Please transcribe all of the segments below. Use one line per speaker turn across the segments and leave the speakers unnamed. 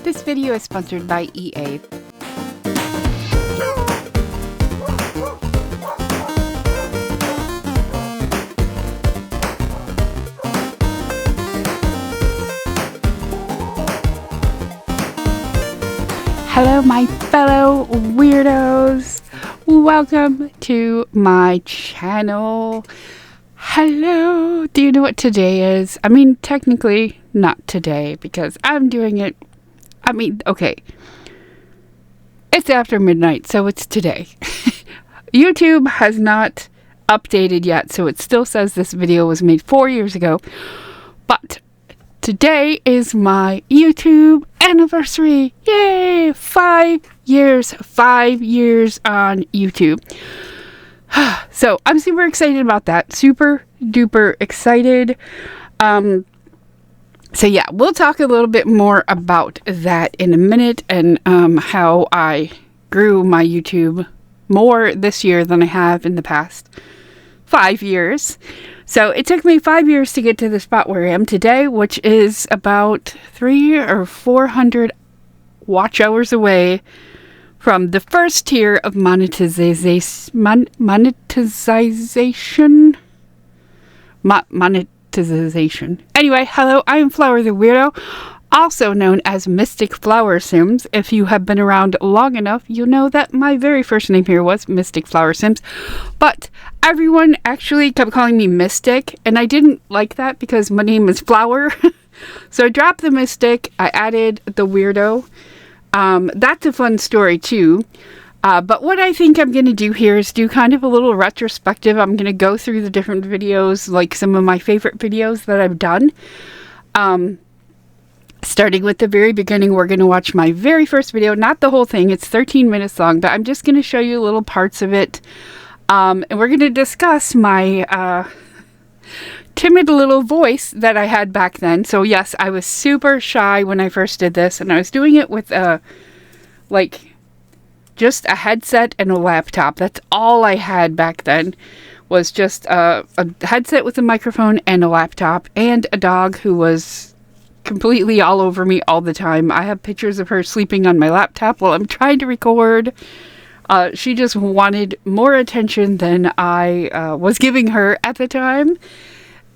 This video is sponsored by EA. Hello, my fellow weirdos. Welcome to my channel. Hello. Do you know what today is? I mean, technically not today because I'm doing it. Okay. It's after midnight, so it's today. YouTube has not updated yet, so it still says this video was made 4 years ago. But today is my YouTube anniversary. Yay! 5 years. 5 years on YouTube. So I'm super excited about that. Super duper excited. So yeah, we'll talk a little bit more about that in a minute and how I grew my YouTube more this year than I have in the past 5 years. So it took me 5 years to get to the spot where I am today, which is about 300 or 400 watch hours away from the first tier of monetization. Anyway, hello, I am Flowur the Weirdo, also known as Mystic Flower Sims. If you have been around long enough, you'll know that my very first name here was Mystic Flower Sims. But everyone actually kept calling me Mystic, and I didn't like that because my name is Flower. So I dropped the Mystic, I added the Weirdo. That's a fun story too. But what I think I'm going to do here is do kind of a little retrospective. I'm going to go through the different videos, like some of my favorite videos that I've done. Starting with the very beginning, we're going to watch my very first video. Not the whole thing. It's 13 minutes long, but I'm just going to show you little parts of it. And we're going to discuss my timid little voice that I had back then. So yes, I was super shy when I first did this, and I was doing it with just a headset and a laptop. That's all I had back then, was just a headset with a microphone and a laptop and a dog who was completely all over me all the time. I have pictures of her sleeping on my laptop while I'm trying to record. She just wanted more attention than I was giving her at the time.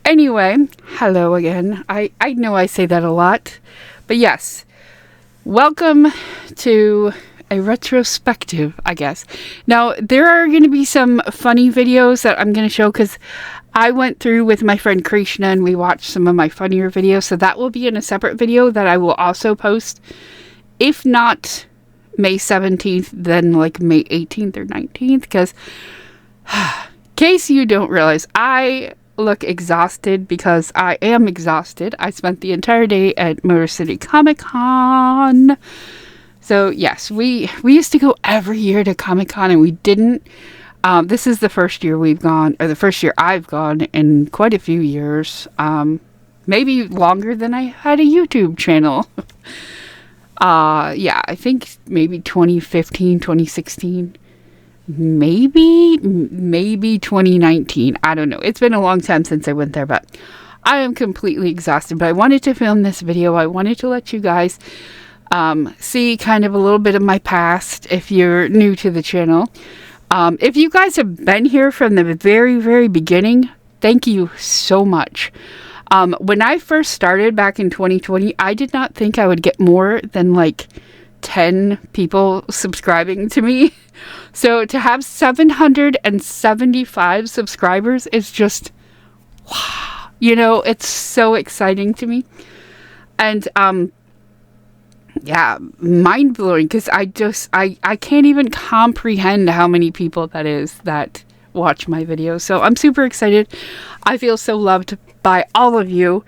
Anyway, hello again. I know I say that a lot, but yes, welcome to a retrospective, I guess. Now, there are going to be some funny videos that I'm going to show because I went through with my friend Tristan and we watched some of my funnier videos, so that will be in a separate video that I will also post. If not May 17th, then like May 18th or 19th, because in case you don't realize, I look exhausted because I am exhausted. I spent the entire day at Motor City Comic Con. So yes, we used to go every year to Comic Con, and we didn't. This is the first year we've gone, or the first year I've gone in quite a few years. Maybe longer than I had a YouTube channel. Yeah, I think maybe 2015, 2016. Maybe 2019. I don't know. It's been a long time since I went there, but I am completely exhausted. But I wanted to film this video. I wanted to let you guys see kind of a little bit of my past if you're new to the channel. If you guys have been here from the very, very beginning, thank you so much. When I first started back in 2020, I did not think I would get more than like 10 people subscribing to me. So to have 775 subscribers is just, wow. You know, it's so exciting to me. And, yeah, mind-blowing, because I can't even comprehend how many people that is that watch my videos. So I'm super excited. I feel so loved by all of you.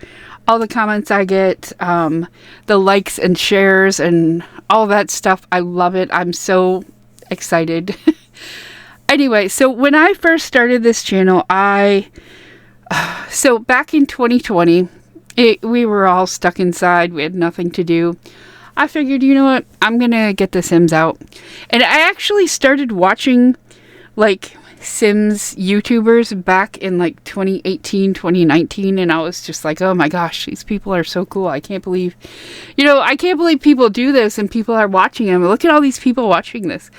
All the comments I get, the likes and shares and all that stuff. I love it. I'm so excited. Anyway, so when I first started this channel, so back in 2020, we were all stuck inside. We had nothing to do. I figured, you know what? I'm going to get the Sims out. And I actually started watching, like, Sims YouTubers back in like 2018, 2019, and I was just like, oh my gosh, these people are so cool. I can't believe, I can't believe people do this and people are watching them. Look at all these people watching this.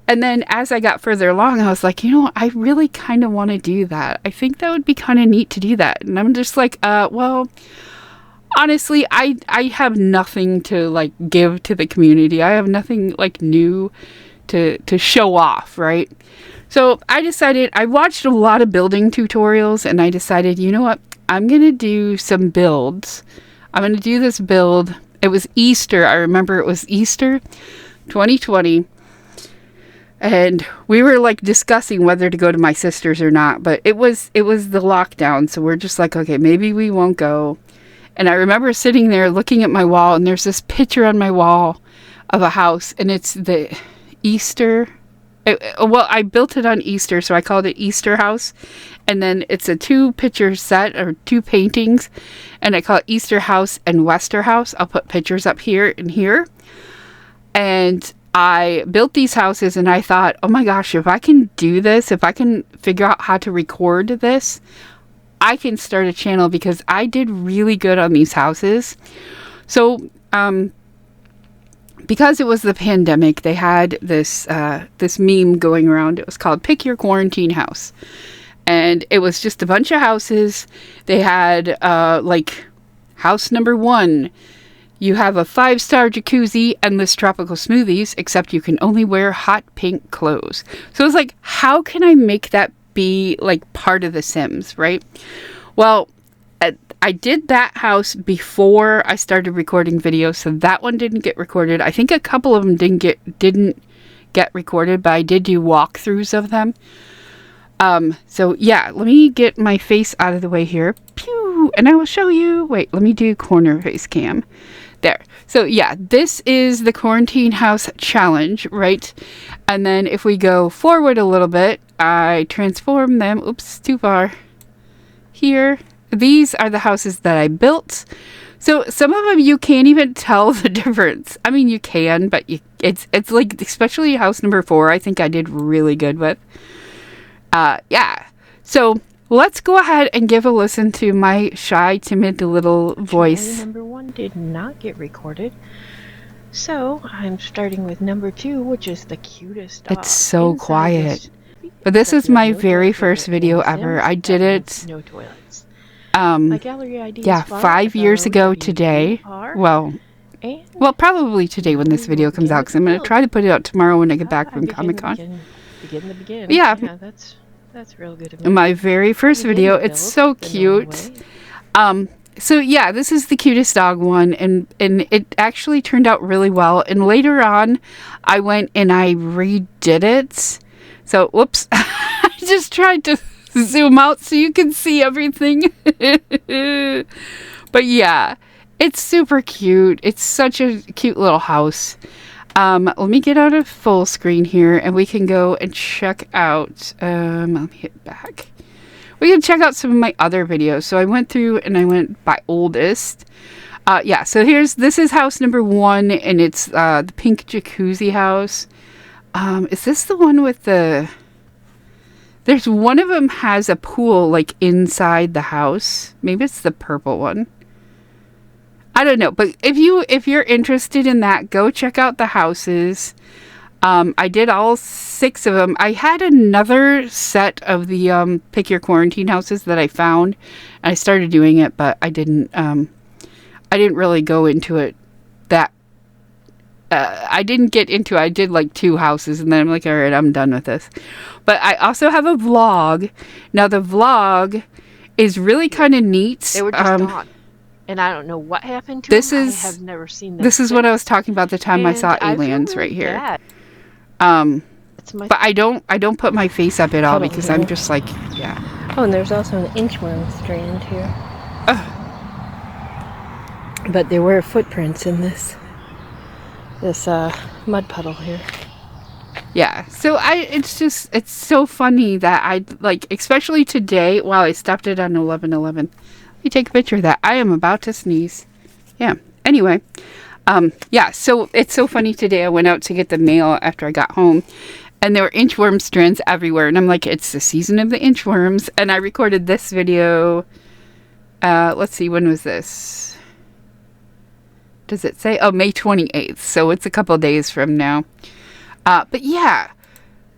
And then as I got further along, I was like, I really kind of want to do that. I think that would be kind of neat to do that. And I'm just like, well, honestly, I have nothing to like give to the community. I have nothing like new to show off, right? So I decided, I watched a lot of building tutorials, and I decided, you know what? I'm going to do some builds. I'm going to do this build. It was Easter. I remember it was Easter 2020. And we were like discussing whether to go to my sister's or not, but it was the lockdown. So we're just like, okay, maybe we won't go. And I remember sitting there looking at my wall, and there's this picture on my wall of a house, and it's the Easter. Well, I built it on Easter, so I called it Easter House. And then it's a 2-picture set, or 2 paintings, and I call it Easter House and Wester House. I'll put pictures up here and here. And I built these houses, and I thought, oh my gosh, if I can do this, if I can figure out how to record this, I can start a channel, because I did really good on these houses. So, because it was the pandemic, they had this meme going around. It was called Pick Your Quarantine House. And it was just a bunch of houses. They had, like, house number 1. You have a 5-star jacuzzi, endless tropical smoothies, except you can only wear hot pink clothes. So it was like, how can I make that be, like, part of The Sims, right? Well, I did that house before I started recording videos, so that one didn't get recorded. I think a couple of them didn't get recorded, but I did do walkthroughs of them. So yeah, let me get my face out of the way here. Pew! And I will show you. Wait, let me do corner face cam. There. So yeah, this is the quarantine house challenge, right? And then if we go forward a little bit, I transform them. Oops, too far. Here. These are the houses that I built. So some of them you can't even tell the difference. I mean, you can, but it's like, especially house number 4, I think I did really good with. Yeah. So let's go ahead and give a listen to my shy, timid little voice.
Number 1 did not get recorded. So I'm starting with number 2, which is the cutest dog.
It's so quiet. But this is my very first video ever. I did it.
No toilets. My gallery ID
yeah, 5 years ago today. Well, probably today when this video comes out, because I'm going to try to put it out tomorrow when I get back from Comic-Con.
Yeah, that's real good of me.
My very first video. It's so cute. So yeah, this is the cutest dog one, and it actually turned out really well. And later on, I went and I redid it. So, whoops. I just tried to zoom out so you can see everything. But yeah, it's super cute. It's such a cute little house. Let me get out of full screen here, and we can go and check out, let me hit back. We can check out some of my other videos. So I went through and I went by oldest. Yeah, so this is house number 1, and it's the pink jacuzzi house. Is this the one with there's one of them has a pool like inside the house. Maybe it's the purple one. I don't know, but if you're interested in that, go check out the houses. I did all 6 of them. I had another set of the Pick Your Quarantine houses that I found, and I started doing it, but I didn't really go into it that I didn't get into it. I did like 2 houses, and then I'm like, all right, I'm done with this. But I also have a vlog. Now the vlog is really kind of neat.
They were just gone, and I don't know what happened to them. I have never seen them.
This is what I was talking about the time I saw aliens right here. But I don't put my face up at all because I'm just like, yeah.
Oh, and there's also an inchworm strand here. But there were footprints in this mud puddle here.
Yeah, so it's so funny that I, like, especially today, while I stopped it on 11/11. Let me take a picture of that. I am about to sneeze. Yeah, anyway. Yeah, so it's so funny today. I went out to get the mail after I got home, and there were inchworm strands everywhere. And I'm like, it's the season of the inchworms. And I recorded this video. Let's see, when was this? Does it say? Oh, May 28th. So it's a couple days from now. But yeah.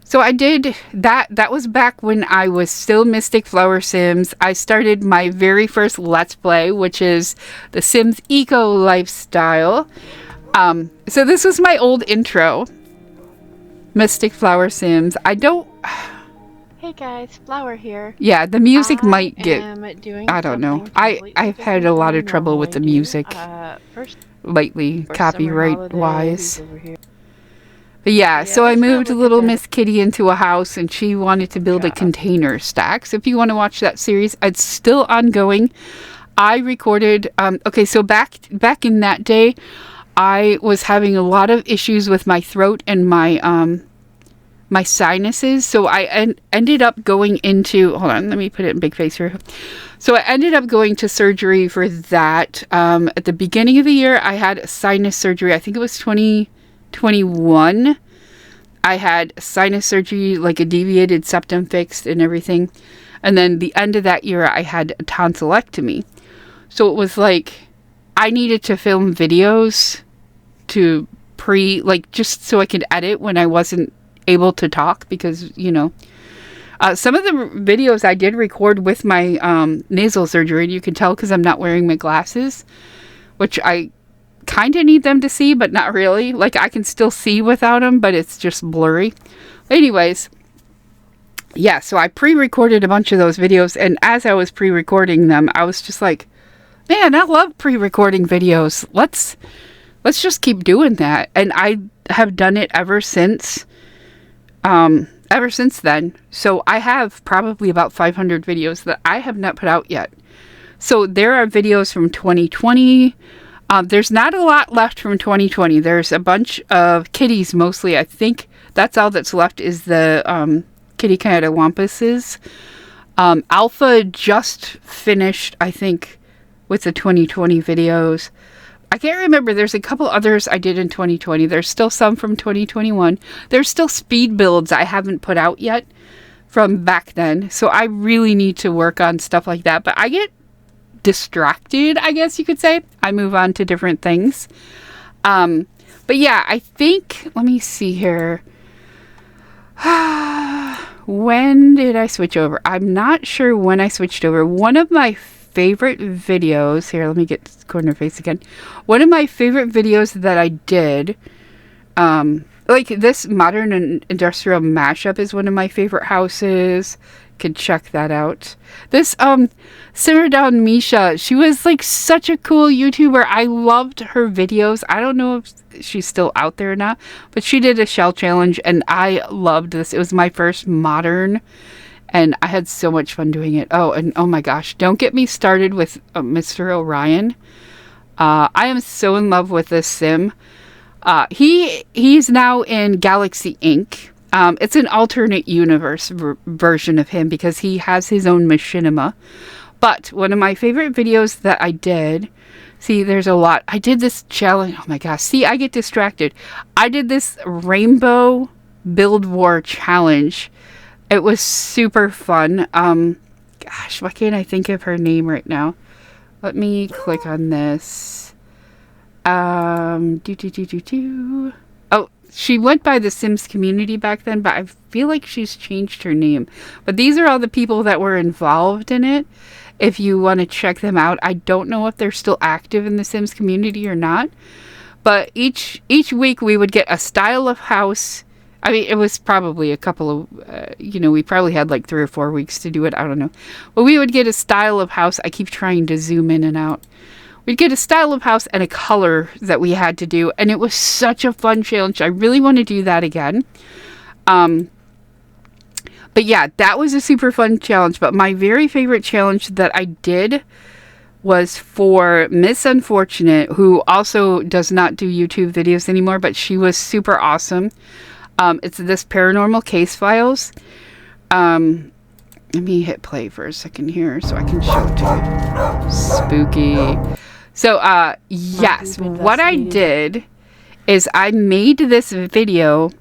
So I did that. That was back when I was still Mystic Flower Sims. I started my very first Let's Play, which is the Sims Eco Lifestyle. So this was my old intro. Mystic Flower Sims. I don't...
Hey guys, Flowur here.
Yeah, the music might get...
Doing
I don't know. I've had a lot of trouble with the music lately, copyright-wise. But yeah, so I moved little Miss Kitty into a house, and she wanted to build a container stack. So if you want to watch that series, it's still ongoing. I recorded... okay, so back in that day, I was having a lot of issues with my throat and my my sinuses. So I ended up going into... Hold on, let me put it in big face here. So I ended up going to surgery for that. At the beginning of the year, I had sinus surgery. I think it was 2021. I had sinus surgery, like a deviated septum fixed and everything. And then the end of that year, I had a tonsillectomy. So it was like I needed to film videos to just so I could edit when I wasn't able to talk, because, you know, some of the videos I did record with my nasal surgery, and you can tell because I'm not wearing my glasses, which I kind of need them to see, but not really. Like, I can still see without them, but it's just blurry. Anyways, yeah, so I pre-recorded a bunch of those videos, and as I was pre-recording them, I was just like, man, I love pre-recording videos. Let's just keep doing that. And I have done it ever since then. So I have probably about 500 videos that I have not put out yet. So there are videos from 2020. There's not a lot left from 2020. There's a bunch of kitties mostly. I think that's all that's left is the kitty catawampuses. Alpha just finished, I think, with the 2020 videos. I can't remember. There's a couple others I did in 2020. There's still some from 2021. There's still speed builds I haven't put out yet from back then. So I really need to work on stuff like that. But I get distracted, I guess you could say. I move on to different things. But yeah, I think, let me see here. When did I switch over? I'm not sure when I switched over. One of my favorite videos, here, let me get corner face again. One of my favorite videos that I did, like this modern and industrial mashup is one of my favorite houses. Could check that out. This Simmer Down Misha, she was like such a cool YouTuber. I loved her videos. I don't know if she's still out there or not, but she did a shell challenge and I loved this. It was my first modern and I had so much fun doing it. Oh, and oh my gosh, don't get me started with Mr. Orion. I am so in love with this sim. He's now in Galaxy Inc. It's an alternate universe version of him because he has his own machinima. But one of my favorite videos that I did, see, there's a lot. I did this challenge. Oh my gosh. See, I get distracted. I did this rainbow build war challenge. It was super fun. Gosh, why can't I think of her name right now? Let me click on this. Oh, she went by the Sims community back then, but I feel like she's changed her name. But these are all the people that were involved in it. If you want to check them out, I don't know if they're still active in the Sims community or not. But each week we would get a style of house. I mean, it was probably a couple of, we probably had like 3 or 4 weeks to do it. I don't know. But we would get a style of house. I keep trying to zoom in and out. We'd get a style of house and a color that we had to do. And it was such a fun challenge. I really want to do that again. But yeah, that was a super fun challenge. But my very favorite challenge that I did was for Miss Unfortunate, who also does not do YouTube videos anymore, but she was super awesome. It's this Paranormal Case Files. Let me hit play for a second here so I can show it to you. Spooky. So, yes, what I did is I made this video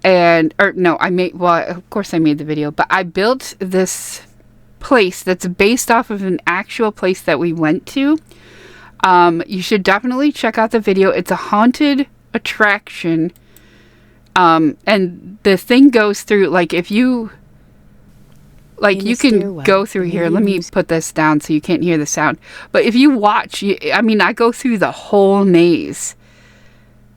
of course I made the video, but I built this place that's based off of an actual place that we went to. You should definitely check out the video. It's a haunted attraction. And the thing goes through, like, if you, like, you can go through here. Let me put this down so you can't hear the sound. But if you watch, I go through the whole maze.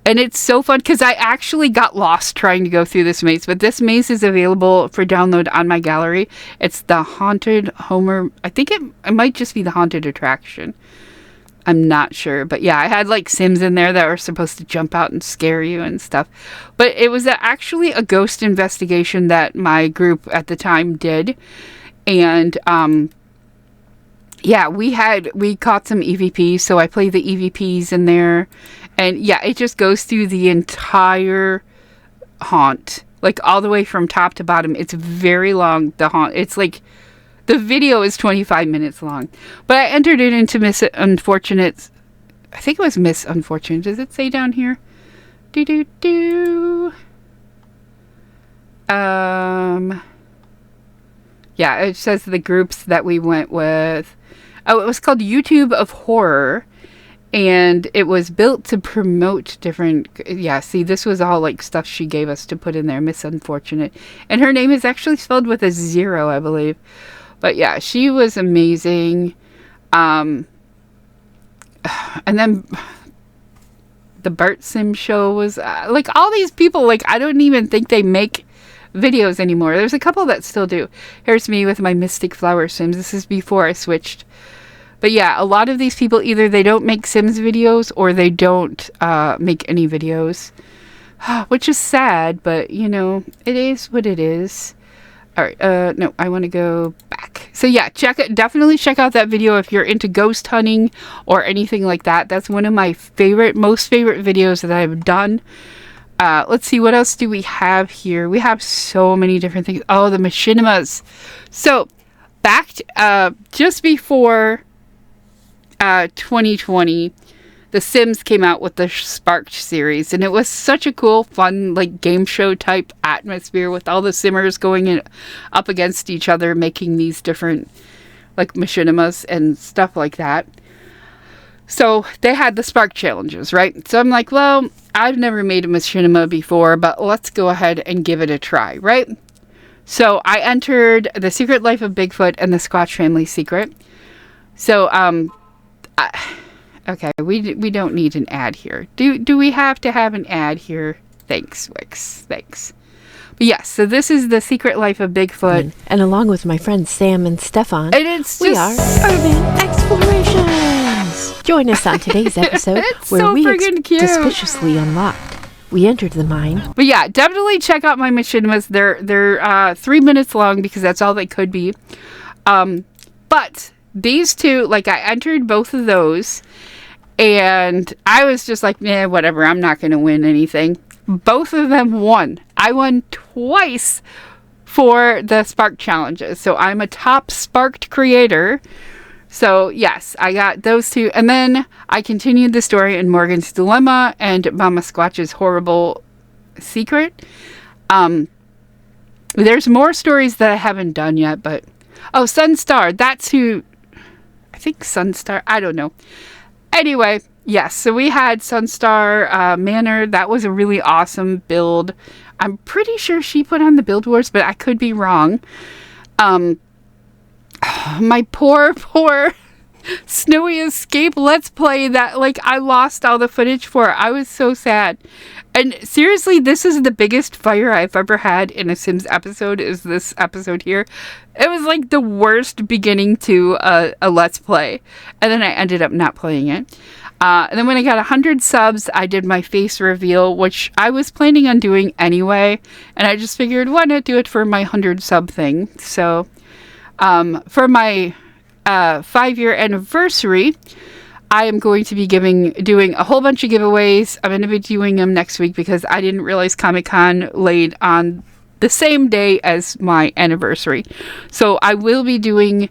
And it's so fun because I actually got lost trying to go through this maze. But this maze is available for download on my gallery. It's the Haunted Homer. I think it might just be the Haunted Attraction. I'm not sure. But yeah, I had like Sims in there that were supposed to jump out and scare you and stuff. But it was actually a ghost investigation that my group at the time did. And yeah, we caught some EVPs. So I played the EVPs in there. And yeah, it just goes through the entire haunt, like all the way from top to bottom. It's very long, the haunt. It's like, the video is 25 minutes long. But I entered it into Miss Unfortunate. I think it was Miss Unfortunate. Does it say down here? Yeah, it says the groups that we went with. Oh, it was called YouTube of Horror. And it was built to promote different... Yeah, see, this was all, like, stuff she gave us to put in there. Miss Unfortunate. And her name is actually spelled with a 0, I believe. But, yeah, she was amazing. And then the Bart Sim show was... like, all these people, like, I don't even think they make videos anymore. There's a couple that still do. Here's me with my Mystic Flower Sims. This is before I switched. But yeah, a lot of these people, either they don't make Sims videos or they don't make any videos. Which is sad, but, you know, it is what it is. Alright, no, I want to go back. So yeah, definitely check out that video if you're into ghost hunting or anything like that. That's one of my most favorite videos that I've done. Let's see, what else do we have here? We have so many different things. Oh, the machinimas. So, back just before 2020, The Sims came out with the Sparked series, and it was such a cool, fun, like, game show type atmosphere with all the Simmers going up against each other, making these different, like, machinimas and stuff like that. So they had the Spark challenges, right? So I'm like, well, I've never made a machinima before, but let's go ahead and give it a try, right? So I entered The Secret Life of Bigfoot and the Squatch Family Secret. So, okay, we don't need an ad here. Do we have to have an ad here? Thanks, Wix. Thanks. But yes, so this is The Secret Life of Bigfoot.
And along with my friends Sam and Stefan,
we
are Urban Explorations. Join us on today's episode where
so
we
suspiciously
unlocked. We entered the mine.
But yeah, definitely check out my machinimas. They're 3 minutes long because that's all they could be. But these two, like, I entered both of those, and I was just like, whatever, I'm not going to win anything. Both of them won. I won twice for the Spark challenges. So I'm a top Sparked creator. So yes, I got those two. And then I continued the story in Morgan's Dilemma and Mama Squatch's Horrible Secret. There's more stories that I haven't done yet, but... Oh, Sunstar. That's who... I think Sunstar. I don't know. Anyway, yes. So we had Sunstar Manor. That was a really awesome build. I'm pretty sure she put on the Build Wars, but I could be wrong. My poor Snowy Escape Let's Play that, like, I lost all the footage for. I was so sad. And seriously, this is the biggest fire I've ever had in a Sims episode, is this episode here. It was like the worst beginning to a Let's Play. And then I ended up not playing it. And then when I got 100 subs, I did my face reveal, which I was planning on doing anyway. And I just figured, why not do it for my 100 sub thing? So, for my 5-year anniversary, I am going to be doing a whole bunch of giveaways. I'm going to be doing them next week because I didn't realize Comic-Con laid on the same day as my anniversary. So I will be doing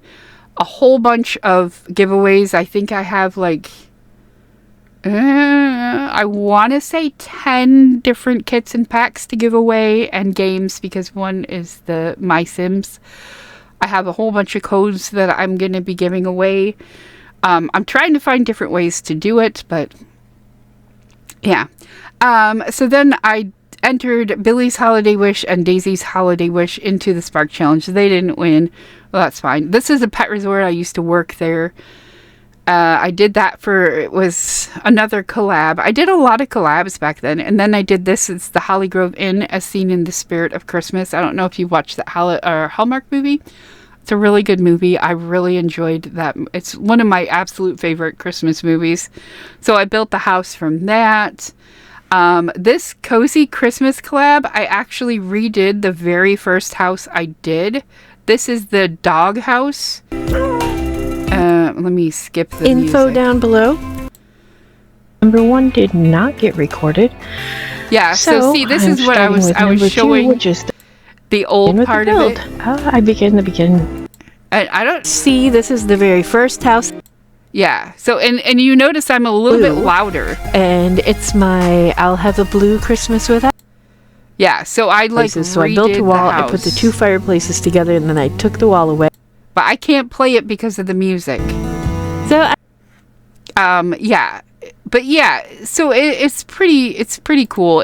a whole bunch of giveaways. I think I have like I want to say 10 different kits and packs to give away, and games, because one is the My Sims. I have a whole bunch of codes that I'm going to be giving away. I'm trying to find different ways to do it, but yeah. So then I entered Billy's Holiday Wish and Daisy's Holiday Wish into the Spark Challenge. They didn't win. Well, that's fine. This is a pet resort. I used to work there. I did that it was another collab. I did a lot of collabs back then. And then I did this. It's the Holly Grove Inn, as seen in the Spirit of Christmas. I don't know if you watched that Hallmark movie. It's a really good movie. I really enjoyed that. It's one of my absolute favorite Christmas movies. So I built the house from that. This Cozy Christmas collab, I actually redid the very first house I did. This is the dog house. Let me skip the
Info
music.
down below. Number 1 did not get recorded.
Yeah, so see, this is what I was showing,
which is
the old part of it.
I begin the beginning.
I don't
see. This is the very first house.
Yeah. So and you notice I'm a little bit louder.
And it's my I'll have a blue Christmas with that.
Yeah. So I
So I built a wall. I put the 2 fireplaces together, and then I took the wall away.
But I can't play it because of the music.
So
yeah. But yeah. So it's pretty cool.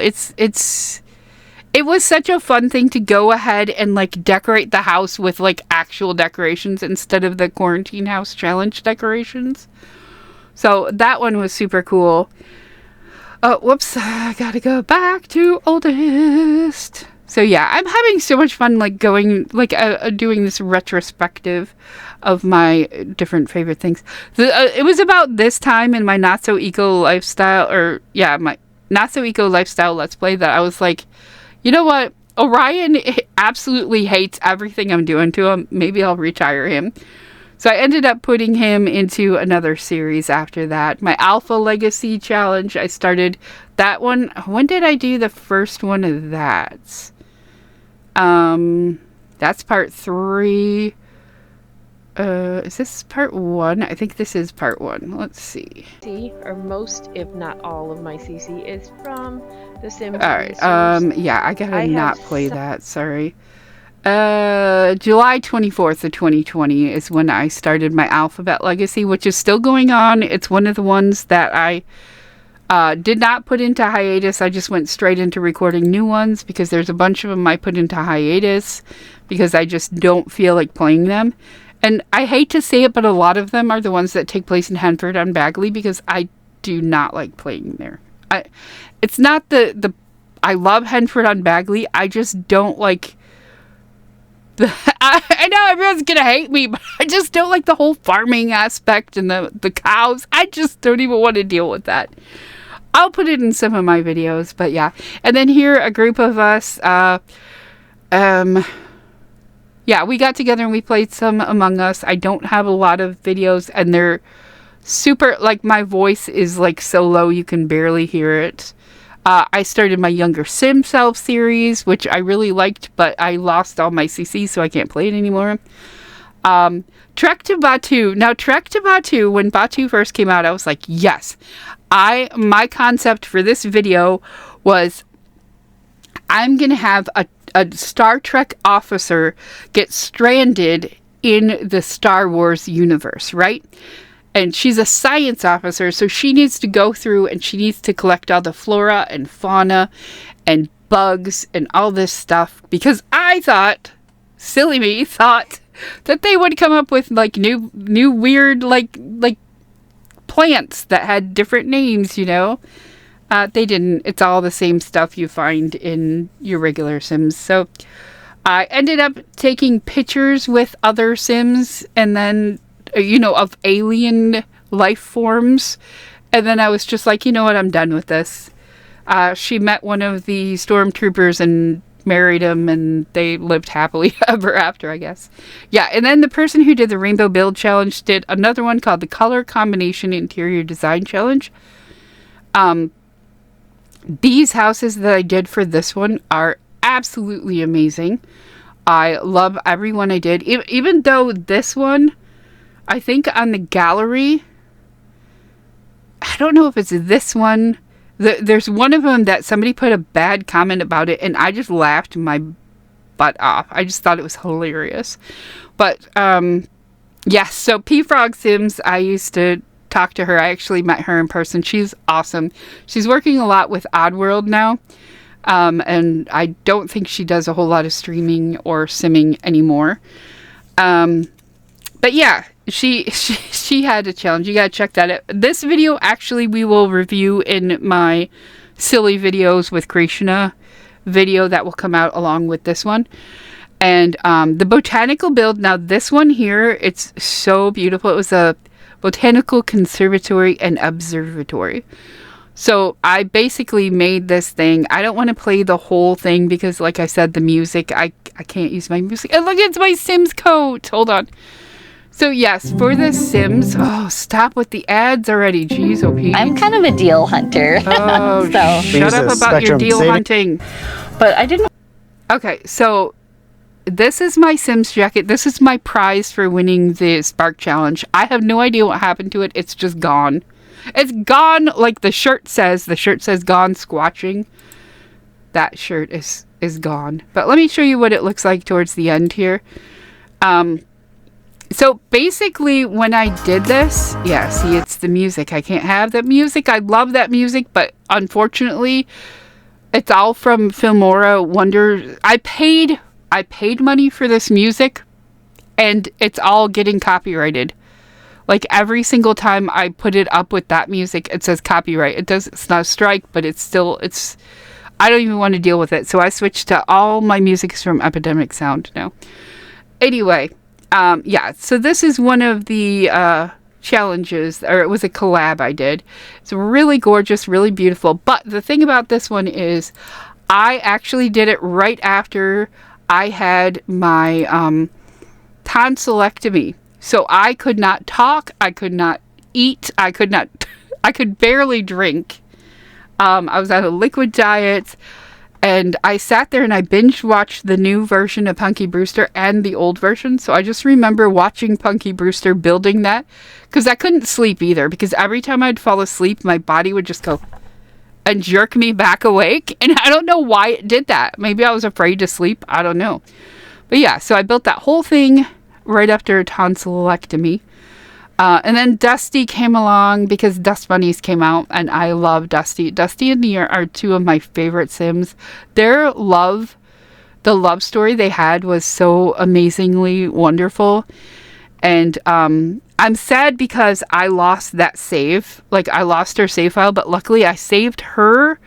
It was such a fun thing to go ahead and like decorate the house with like actual decorations instead of the quarantine house challenge decorations. So that one was super cool. Whoops, I gotta go back to oldest. So yeah, I'm having so much fun like going like doing this retrospective of my different favorite things. It was about this time in my Not So Eco Lifestyle, my Not So Eco Lifestyle Let's Play, that I was like, you know what? Orion absolutely hates everything I'm doing to him. Maybe I'll retire him. So I ended up putting him into another series after that. My Alpha Legacy Challenge, I started that one. When did I do the first one of that? That's part 3. Is this part 1? I think this is part 1. Let's see.
Or most, if not all, of my CC is from The Sims.
Alright, yeah, I gotta not play that, sorry. July 24th of 2020 is when I started my Alphabet Legacy, which is still going on. It's one of the ones that I did not put into hiatus. I just went straight into recording new ones because there's a bunch of them I put into hiatus because I just don't feel like playing them. And I hate to say it, but a lot of them are the ones that take place in Henford on Bagley because I do not like playing there. It's not I love Henford on Bagley. I just don't like I know everyone's gonna hate me, but I just don't like the whole farming aspect and the cows. I just don't even want to deal with that. I'll put it in some of my videos, but yeah. And then here, a group of us, yeah, we got together and we played some Among Us. I don't have a lot of videos, and they're super, like, my voice is, like, so low you can barely hear it. I started my Younger Sim Self series, which I really liked, but I lost all my CC, so I can't play it anymore. Trek to Batu. Now, Trek to Batu, when Batu first came out, I was like, yes. My concept for this video was I'm going to have a Star Trek officer get stranded in the Star Wars universe, right? And she's a science officer, so she needs to go through and she needs to collect all the flora and fauna and bugs and all this stuff, because I thought, silly me, thought that they would come up with like new weird like plants that had different names, you know. They didn't. It's all the same stuff you find in your regular Sims. So I ended up taking pictures with other Sims and then, you know, of alien life forms. And then I was just like, you know what, I'm done with this. She met one of the stormtroopers and married him, and they lived happily ever after, I guess. Yeah, and then the person who did the Rainbow Build Challenge did another one called the Color Combination Interior Design Challenge. These houses that I did for this one are absolutely amazing. I love every one I did. Even though this one, I think on the gallery, I don't know if it's this one. There's one of them that somebody put a bad comment about it, and I just laughed my butt off. I just thought it was hilarious. But, yes, so P-Frog Sims, I used to talk to her. I actually met her in person. She's awesome. She's working a lot with Oddworld now. And I don't think she does a whole lot of streaming or simming anymore. But yeah, she had a challenge. You gotta check that out. This video, actually, we will review in my silly videos with Krishna video that will come out along with this one. And the botanical build, now this one here, it's so beautiful. It was a botanical conservatory and observatory. So I basically made this thing. I don't want to play the whole thing because, like I said, the music, I can't use my music. And look, it's my Sims coat. Hold on. So yes, for the Sims, oh, stop with the ads already. Jeez, OP.
I'm kind of a deal hunter.
Oh,
so
shut up about your deal hunting.
But I didn't.
Okay, so this is my Sims jacket. This is my prize for winning the Spark Challenge. I have no idea what happened to it. It's just gone. It's gone, like the shirt says. The shirt says gone squatching. That shirt is gone. But let me show you what it looks like towards the end here. So basically when I did this, yeah, see, it's the music. I can't have that music. I love that music, but unfortunately, it's all from Filmora Wonder. I paid money for this music, and it's all getting copyrighted. Like every single time I put it up with that music, it says copyright. It's not a strike, but I don't even want to deal with it. So I switched to all my music's from Epidemic Sound now. Anyway, yeah, so this is one of the challenges, or it was a collab I did. It's really gorgeous, really beautiful. But the thing about this one is I actually did it right after I had my tonsillectomy. So I could not talk, I could not eat, I could barely drink. I was on a liquid diet, and I sat there and I binge watched the new version of Punky Brewster and the old version. So I just remember watching Punky Brewster building that, because I couldn't sleep either, because every time I'd fall asleep, my body would just go and jerk me back awake. And I don't know why it did that. Maybe I was afraid to sleep. I don't know. But yeah, so I built that whole thing right after tonsillectomy. And then Dusty came along because Dust Bunnies came out, and I love Dusty. Dusty and Nia are two of my favorite Sims. The love story they had was so amazingly wonderful. And I'm sad because I lost that save. Like, I lost her save file, but luckily I saved her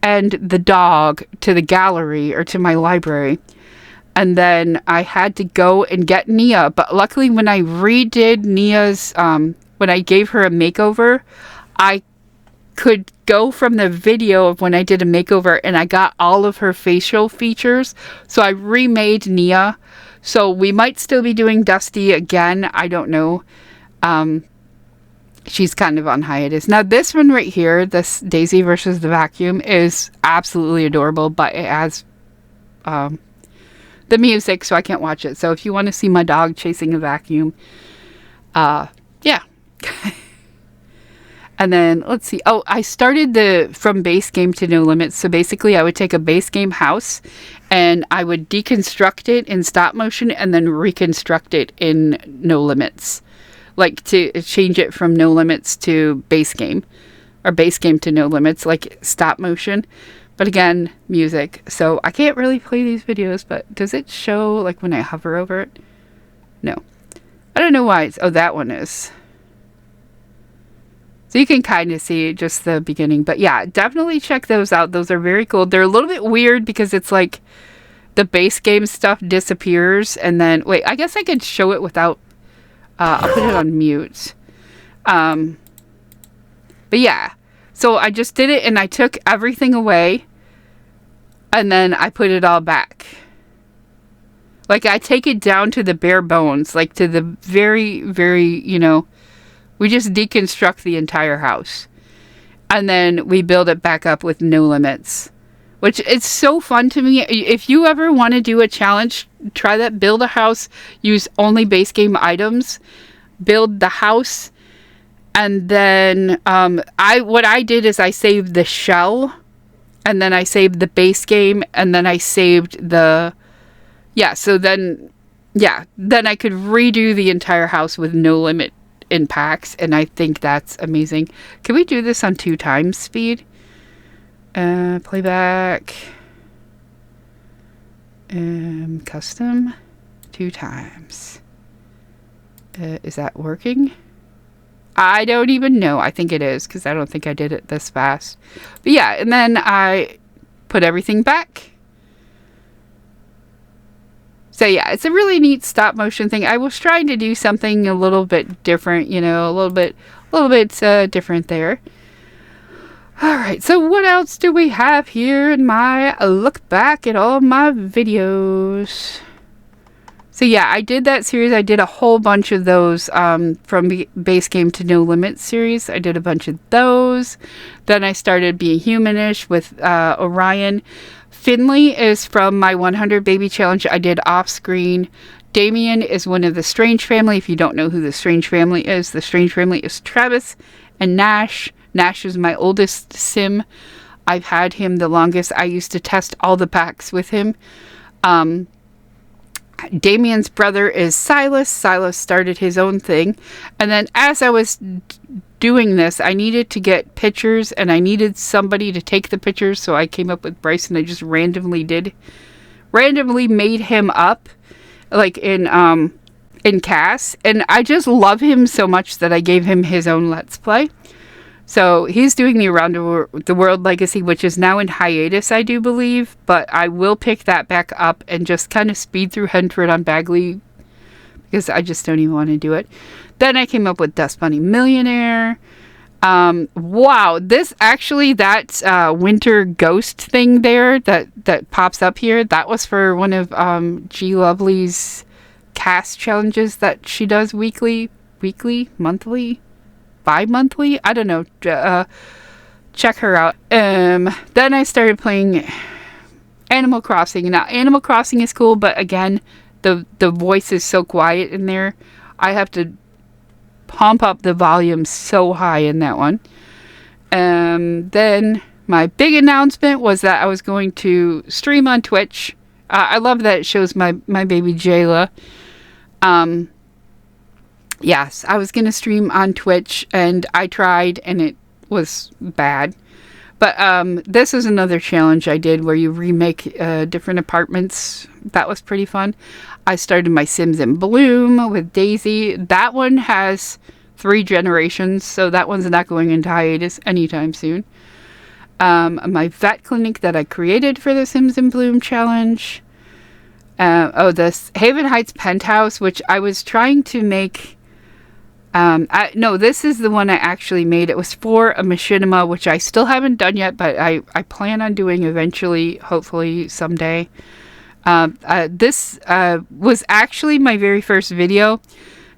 and the dog to the gallery, or to my library. And then I had to go and get Nia. But luckily when I redid Nia's, when I gave her a makeover, I could go from the video of when I did a makeover, and I got all of her facial features. So I remade Nia. So we might still be doing Dusty again. I don't know. She's kind of on hiatus. Now this one right here, this Daisy versus the Vacuum, is absolutely adorable. But it has the music, so I can't watch it. So if you want to see my dog chasing a vacuum, yeah. And then let's see. Oh, I started from base game to No Limits. So basically I would take a base game house and I would deconstruct it in stop motion and then reconstruct it in No Limits. Like to change it from No Limits to base game, or base game to No Limits, like stop motion. But again, music. So I can't really play these videos, but does it show like when I hover over it? No. I don't know why oh, that one is. So you can kind of see just the beginning. But yeah, definitely check those out. Those are very cool. They're a little bit weird because it's like the base game stuff disappears. And then, wait, I guess I could show it without, I'll put it on mute. But yeah, so I just did it and I took everything away. And then I put it all back. Like, I take it down to the bare bones. Like, to the very, very, we just deconstruct the entire house. And then we build it back up with No Limits. Which, it's so fun to me. If you ever want to do a challenge, try that. Build a house. Use only base game items. Build the house. And then what I did is I saved the shell, and then I saved the base game, and then I saved the then I could redo the entire house with no limit in packs, and I think that's amazing. Can we do this on 2 times speed? Playback, custom, 2 times. Is that working? I don't even know. I think it is, because I don't think I did it this fast. But yeah, and then I put everything back. So yeah, it's a really neat stop motion thing. I was trying to do something a little bit different, a little bit different there. All right, so what else do we have here in my look back at all my videos? So yeah, I did that series. I did a whole bunch of those from base game to no limit series. I did a bunch of those. Then I started being humanish with Orion. Finley is from my 100 baby challenge I did off screen. Damien is one of the Strange family. If you don't know who the Strange family is, the Strange family is Travis and Nash. Nash is my oldest sim. I've had him the longest. I used to test all the packs with him. Damien's brother is Silas. Silas started his own thing. And then as I was doing this, I needed to get pictures, and I needed somebody to take the pictures, so I came up with Bryce, and I just randomly made him up, like in Cass. And I just love him so much that I gave him his own Let's Play. So he's doing the Around the World Legacy, which is now in hiatus, I do believe. But I will pick that back up and just kind of speed through Hundred on Bagley, because I just don't even want to do it. Then I came up with Dust Bunny Millionaire. Wow, that Winter Ghost thing there that pops up here, that was for one of G Lovely's cast challenges that she does weekly, monthly, bi-monthly, I don't know. Check her out. Then I started playing Animal Crossing. Now, Animal Crossing is cool, but again, the voice is so quiet in there. I have to pump up the volume so high in that one. Then my big announcement was that I was going to stream on Twitch. I love that it shows my baby Jayla. Yes, I was going to stream on Twitch, and I tried, and it was bad. But this is another challenge I did where you remake different apartments. That was pretty fun. I started my Sims in Bloom with Daisy. That one has 3 generations, so that one's not going into hiatus anytime soon. My vet clinic that I created for the Sims in Bloom challenge. This Haven Heights penthouse, which I was trying to make. This is the one I actually made. It was for a machinima, which I still haven't done yet, but I plan on doing eventually, hopefully someday. This was actually my very first video,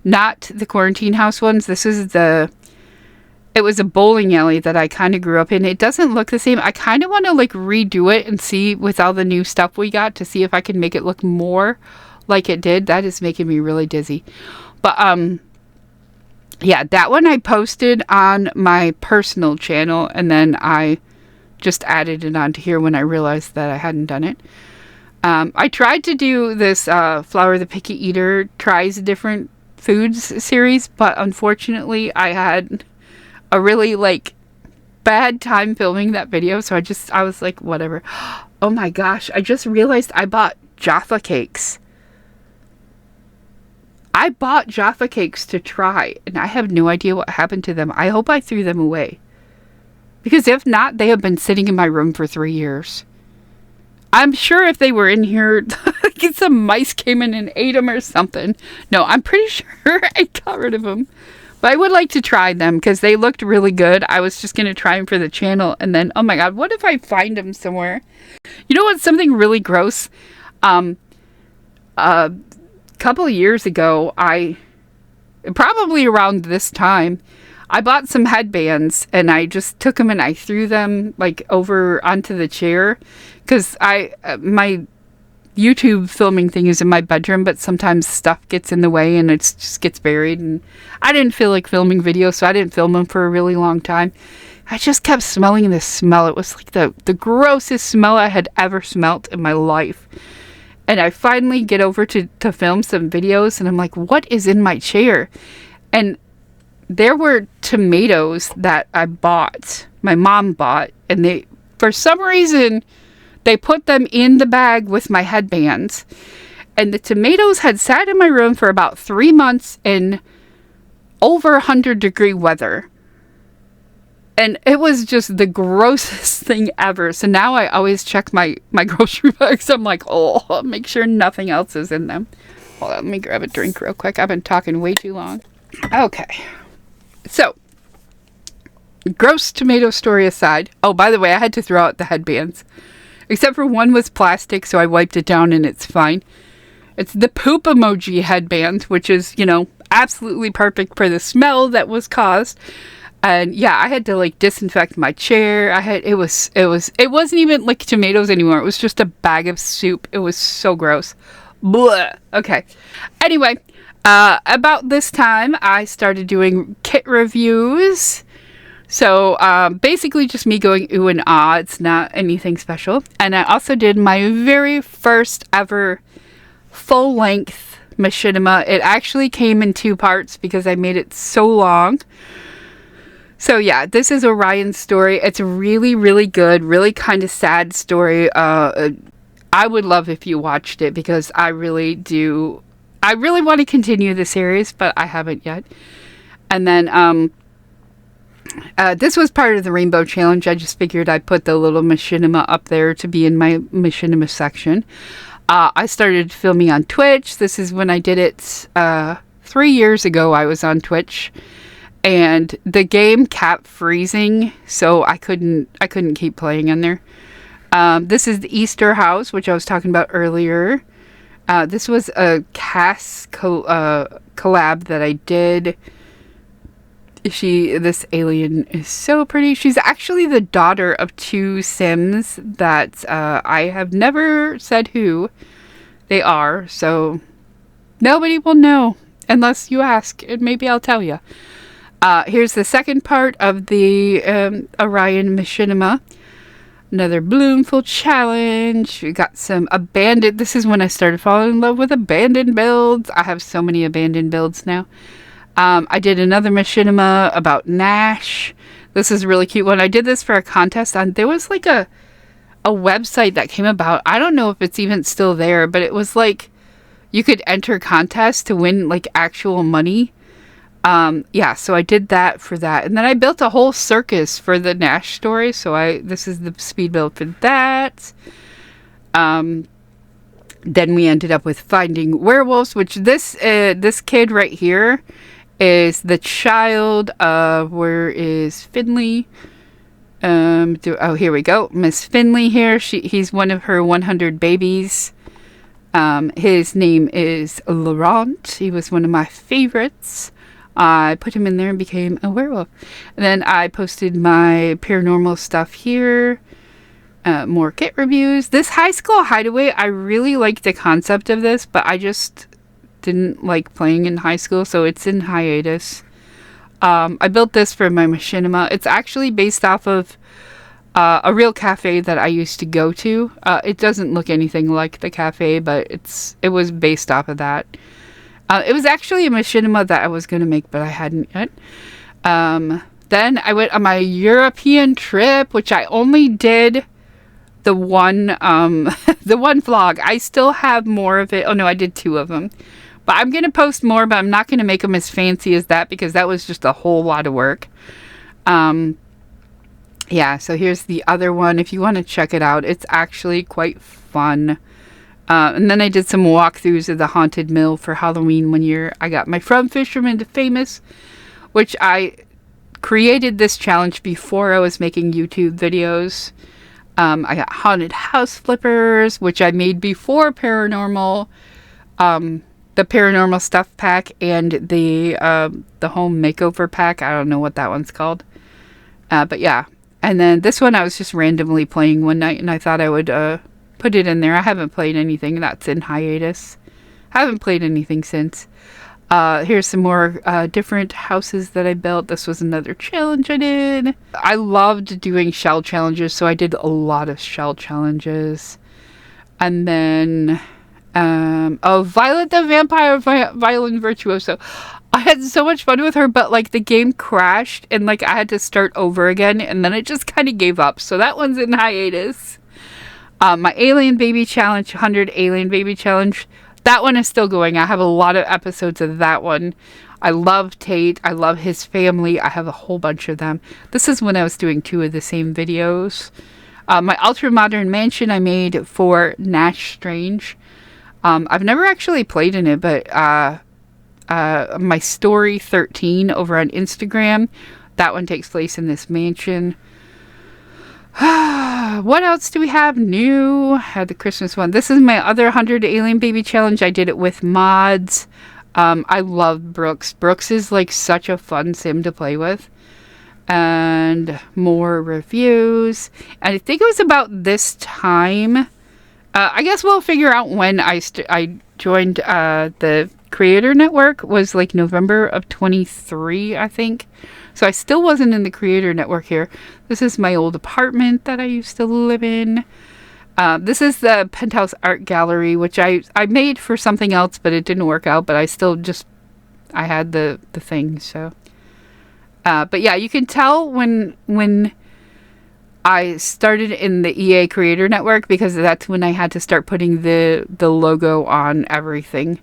not the quarantine house ones. It was a bowling alley that I kind of grew up in. It doesn't look the same. I kind of want to redo it and see with all the new stuff we got to see if I can make it look more like it did. That is making me really dizzy. But, yeah, that one I posted on my personal channel, and then I just added it onto here when I realized that I hadn't done it. I tried to do this Flowur the Picky Eater tries different foods series, but unfortunately I had a really bad time filming that video, so I was like, whatever. Oh my gosh, I just realized I bought Jaffa cakes. I bought Jaffa cakes to try, and I have no idea what happened to them. I hope I threw them away. Because if not, they have been sitting in my room for 3 years. I'm sure if they were in here, some mice came in and ate them or something. No, I'm pretty sure I got rid of them. But I would like to try them because they looked really good. I was just going to try them for the channel. And then, oh my God, what if I find them somewhere? You know what's something really gross? Couple of years ago, probably around this time, I bought some headbands, and I just took them and I threw them over onto the chair because YouTube filming thing is in my bedroom, but sometimes stuff gets in the way and it just gets buried. And I didn't feel like filming videos, so I didn't film them for a really long time. I just kept smelling this smell. It was like the grossest smell I had ever smelt in my life. And I finally get over to film some videos, and I'm like, what is in my chair? And there were tomatoes that I bought, my mom bought, and they, for some reason, they put them in the bag with my headbands. And the tomatoes had sat in my room for about 3 months in over 100-degree weather. And it was just the grossest thing ever. So now I always check my grocery bags. I'm like, oh, I'll make sure nothing else is in them. Hold on, let me grab a drink real quick. I've been talking way too long. Okay. So, gross tomato story aside. Oh, by the way, I had to throw out the headbands. Except for one was plastic, so I wiped it down and it's fine. It's the poop emoji headband, which is, you know, absolutely perfect for the smell that was caused. And yeah, I had to like disinfect my chair. It wasn't even like tomatoes anymore. It was just a bag of soup. It was so gross. Blah. Okay. Anyway, about this time, I started doing kit reviews. So basically just me going ooh and ah. It's not anything special. And I also did my very first ever full-length machinima. It actually came in 2 parts because I made it so long. So yeah, this is Orion's story. It's a really, really good, really kind of sad story. I would love if you watched it because I really want to continue the series, but I haven't yet. And then this was part of the Rainbow Challenge. I just figured I'd put the little machinima up there to be in my machinima section. I started filming on Twitch. This is when I did it 3 years ago. I was on Twitch. And the game kept freezing, so I couldn't keep playing in there. This is the Easter house, which I was talking about earlier. This was a cast collab that I did. This alien is so pretty. She's actually the daughter of 2 Sims that I have never said who they are, so nobody will know unless you ask, and maybe I'll tell you. Here's the second part of the Orion machinima. Another Bloomful challenge. We got some abandoned. This is when I started falling in love with abandoned builds. I have so many abandoned builds now. I did another machinima about Nash. This is a really cute one. I did this for a contest on. There was like a website that came about. I don't know if it's even still there, but it was like you could enter contests to win like actual money. Yeah, so I did that for that. And then I built a whole circus for the Nash story. So this is the speed build for that. Then we ended up with finding werewolves, which this kid right here is the child of, where is Finley? Here we go. Miss Finley here. He's one of her 100 babies. His name is Laurent. He was one of my favorites. I put him in there and became a werewolf. And then I posted my paranormal stuff here. More kit reviews. This high school hideaway, I really like the concept of this, but I just didn't like playing in high school, so it's in hiatus. I built this for my machinima. It's actually based off of a real cafe that I used to go to. It doesn't look anything like the cafe, but it was based off of that. It was actually a machinima that I was going to make, but I hadn't yet. Then I went on my European trip, which I only did the one vlog. I still have more of it. Oh no, I did 2 of them. But I'm going to post more, but I'm not going to make them as fancy as that because that was just a whole lot of work. Yeah, so here's the other one. If you want to check it out, it's actually quite fun. And then I did some walkthroughs of the Haunted Mill for Halloween one year. I got my From Fisherman to Famous, which I created this challenge before I was making YouTube videos. I got Haunted House Flippers, which I made before Paranormal, the Paranormal Stuff Pack, and the Home Makeover Pack. I don't know what that one's called. But yeah. And then this one I was just randomly playing one night, and I thought I would put it in there. I haven't played anything that's in hiatus. I haven't played anything since. Here's some more different houses that I built. This was another challenge I did. I loved doing shell challenges, so I did a lot of shell challenges. And then, Violet the Vampire Violin Virtuoso. I had so much fun with her, but like the game crashed and like I had to start over again, and then it just kind of gave up. So that one's in hiatus. My Alien Baby Challenge, 100 Alien Baby Challenge. That one is still going. I have a lot of episodes of that one. I love Tate. I love his family. I have a whole bunch of them. This is when I was doing 2 of the same videos. My Ultra Modern Mansion I made for Nash Strange. I've never actually played in it, but my Story 13 over on Instagram, that one takes place in this mansion. What else do we have new? Had the Christmas one. This is my other 100 Alien Baby Challenge. I did it with mods. I love Brooks. Brooks is like such a fun sim to play with. And more reviews. And I think it was about this time. I guess we'll figure out when I joined the Creator Network. Was like November of 23, I think. So I still wasn't in the Creator Network here. This is my old apartment that I used to live in. This is the Penthouse Art Gallery, which I made for something else, but it didn't work out. But I still I had the thing. So, but yeah, you can tell when I started in the EA Creator Network, because that's when I had to start putting the logo on everything.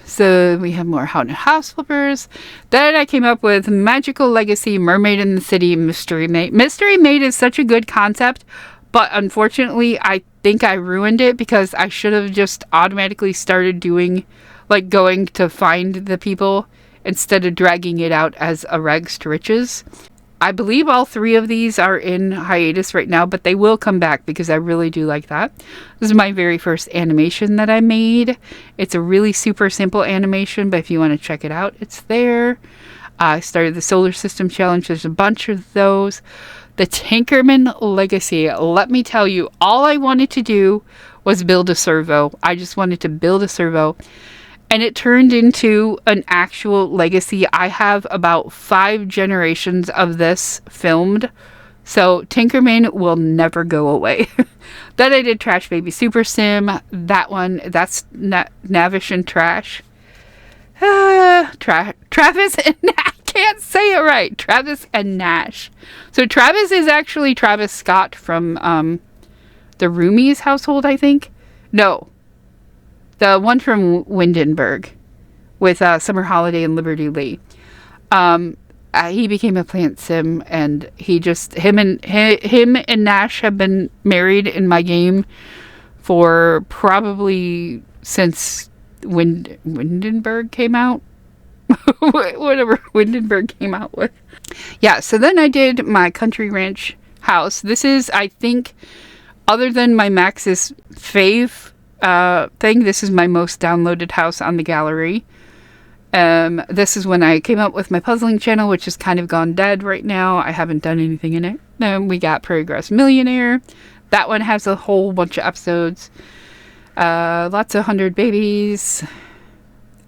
So we have more Haunted House Flippers. Then I came up with Magical Legacy, Mermaid in the City, Mystery Maid. Mystery Maid is such a good concept, but unfortunately I think I ruined it because I should have just automatically started doing, like, going to find the people instead of dragging it out as a rags to riches. I believe all 3 of these are in hiatus right now, but they will come back because I really do like that. This is my very first animation that I made. It's a really super simple animation, but if you want to check it out, it's there. I started the Solar System Challenge. There's a bunch of those. The Tinkerman Legacy. Let me tell you, all I wanted to do was build a servo. I just wanted to build a servo. And it turned into an actual legacy. I have about 5 generations of this filmed. So Tinkerman will never go away. Then I did Trash Baby Super Sim. That one, that's Navish and Trash. Travis and I can't say it right. Travis and Nash. So Travis is actually Travis Scott from the Roomies household, I think. No. The one from Windenburg with Summer Holiday and Liberty Lee. He became a plant sim, and him and Nash have been married in my game for probably since Windenburg came out. Whatever Windenburg came out with. Yeah, so then I did my Country Ranch house. This is, I think, other than my Max's fave thing, this is my most downloaded house on the gallery. This is when I came up with my puzzling channel, which has kind of gone dead right now. I haven't done anything in it. Then we got Prairie Grass Millionaire. That one has a whole bunch of episodes. Lots of 100 babies.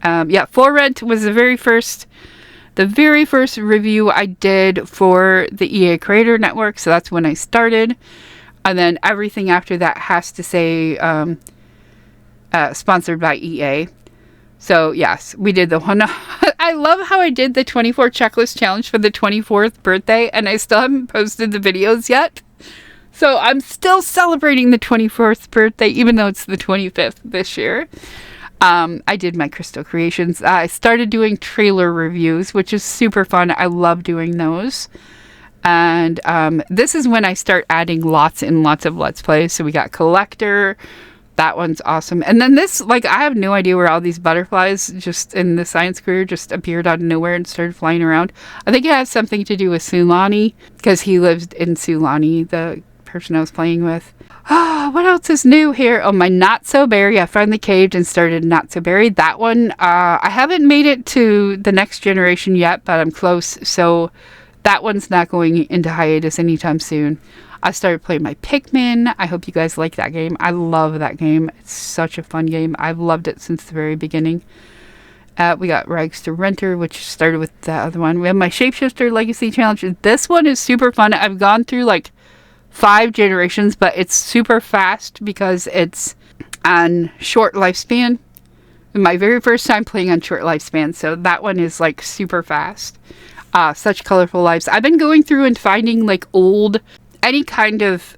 Yeah, For Rent was the very first review I did for the EA Creator Network. So that's when I started. And then everything after that has to say sponsored by EA. So yes, we did the one. I love how I did the 24 checklist challenge for the 24th birthday, and I still haven't posted the videos yet. So I'm still celebrating the 24th birthday, even though it's the 25th this year. I did my Crystal Creations. I started doing trailer reviews, which is super fun. I love doing those. And this is when I start adding lots and lots of Let's Plays. So we got Collector. That one's awesome. And then this, like, I have no idea where all these butterflies just in the science career just appeared out of nowhere and started flying around. I think it has something to do with Sulani, because he lived in Sulani, the person I was playing with. What else is new here? Oh, my Not So Berry. I finally caved and started Not So Berry. That one, I haven't made it to the next generation yet, but I'm close. So that one's not going into hiatus anytime soon. I started playing my Pikmin. I hope you guys like that game. I love that game. It's such a fun game. I've loved it since the very beginning. We got Rags to Renter, which started with that other one. We have my Shapeshifter Legacy Challenge. This one is super fun. I've gone through like 5 generations, but it's super fast because it's on short lifespan. My very first time playing on short lifespan, so that one is like super fast. Such colorful lives. I've been going through and finding like any kind of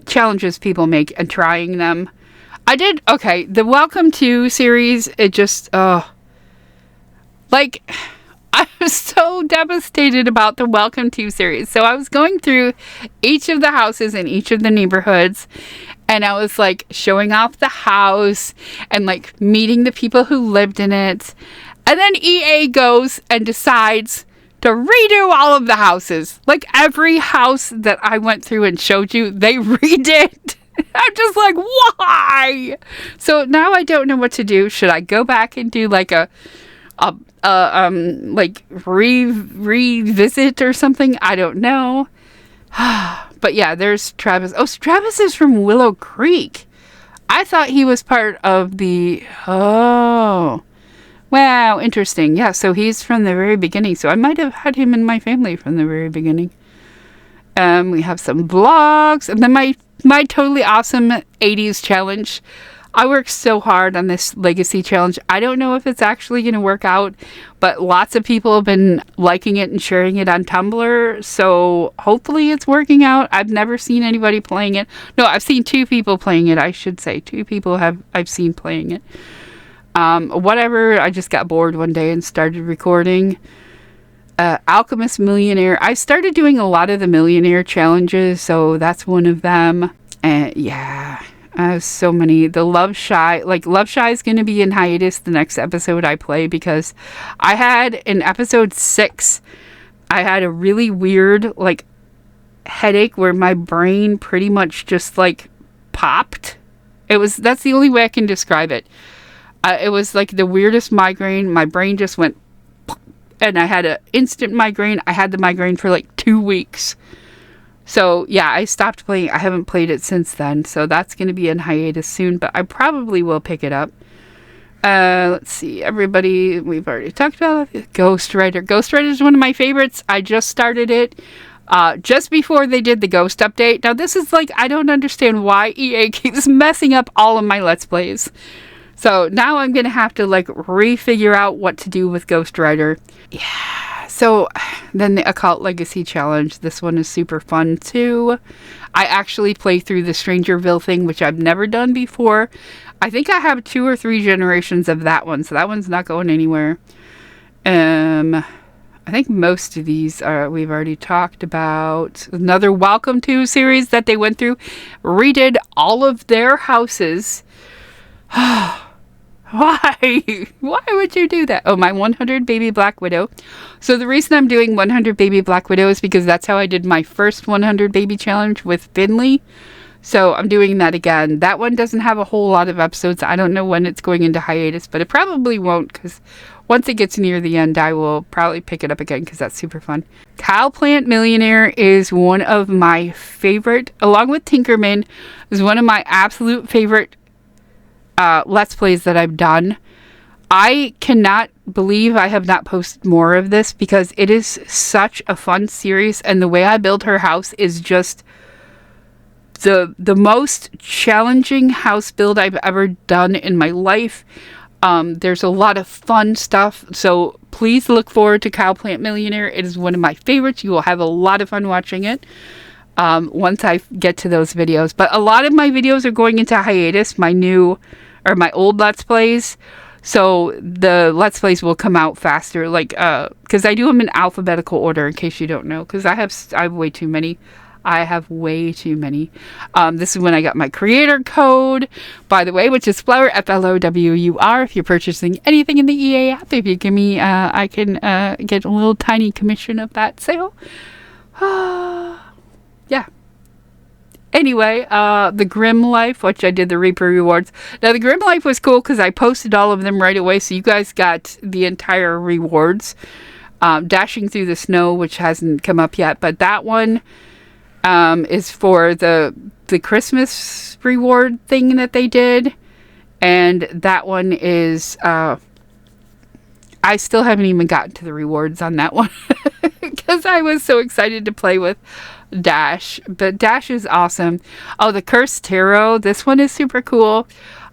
challenges people make and trying them. I did, okay, the Welcome to series, it just, like, I was so devastated about the Welcome to series. So I was going through each of the houses in each of the neighborhoods, and I was like showing off the house and like meeting the people who lived in it. And then EA goes and decides to redo all of the houses. Like every house that I went through and showed you, they redid. I'm just like, why? So now I don't know what to do. Should I go back and do like revisit or something? I don't know. But yeah, there's Travis. Oh, so Travis is from Willow Creek. I thought he was part of the... Oh. Wow, interesting. Yeah, so he's from the very beginning. So I might have had him in my family from the very beginning. We have some vlogs. And then my totally awesome 80s challenge. I worked so hard on this legacy challenge. I don't know if it's actually going to work out, but lots of people have been liking it and sharing it on Tumblr, so hopefully it's working out. I've never seen anybody playing it. No, I've seen 2 people playing it, I should say. 2 people I've seen playing it. Whatever, I just got bored one day and started recording. Alchemist Millionaire. I started doing a lot of the Millionaire challenges, so that's one of them. Yeah. So many. The Love Shy. Like, Love Shy is going to be in hiatus the next episode I play because I had in episode 6, I had a really weird, like, headache where my brain pretty much just, like, popped. That's the only way I can describe it. It was, like, the weirdest migraine. My brain just went, and I had an instant migraine. I had the migraine for, like, 2 weeks. So, yeah, I stopped playing. I haven't played it since then. So, that's going to be in hiatus soon. But I probably will pick it up. Let's see. Everybody, we've already talked about it. Ghost Rider. Ghost Rider is one of my favorites. I just started it just before they did the Ghost update. Now, this is like, I don't understand why EA keeps messing up all of my Let's Plays. So, now I'm going to have to, like, refigure out what to do with Ghost Rider. Yeah. So, then the Occult Legacy Challenge. This one is super fun, too. I actually play through the Strangerville thing, which I've never done before. I think I have 2 or 3 generations of that one, so that one's not going anywhere. I think most of these we've already talked about. Another Welcome to series that they went through. Redid all of their houses. Why? Why would you do that? Oh, my 100 Baby Black Widow. So the reason I'm doing 100 Baby Black Widow is because that's how I did my first 100 Baby Challenge with Finley. So I'm doing that again. That one doesn't have a whole lot of episodes. I don't know when it's going into hiatus, but it probably won't because once it gets near the end, I will probably pick it up again because that's super fun. Cowplant Millionaire is one of my favorite, along with Tinkerman, is one of my absolute favorite Let's Plays that I've done. I cannot believe I have not posted more of this because it is such a fun series, and the way I build her house is just the most challenging house build I've ever done in my life. There's a lot of fun stuff, so please look forward to Cowplant Millionaire. It is one of my favorites. You will have a lot of fun watching it once I get to those videos. But a lot of my videos are going into hiatus, my old Let's Plays. So the Let's Plays will come out faster, like, because I do them in alphabetical order, in case you don't know, because I have way too many. I have way too many. This is when I got my creator code, by the way, which is Flowur, Flowur. If you're purchasing anything in the EA app, if you give me, I can get a little tiny commission of that sale. Yeah. Anyway, the Grim Life, which I did the Reaper rewards. Now, the Grim Life was cool because I posted all of them right away, so you guys got the entire rewards. Dashing Through the Snow, which hasn't come up yet, but that one, is for the Christmas reward thing that they did. And that one is, I still haven't even gotten to the rewards on that one because I was so excited to play with Dash. But Dash is awesome. Oh, the Cursed Tarot. This one is super cool.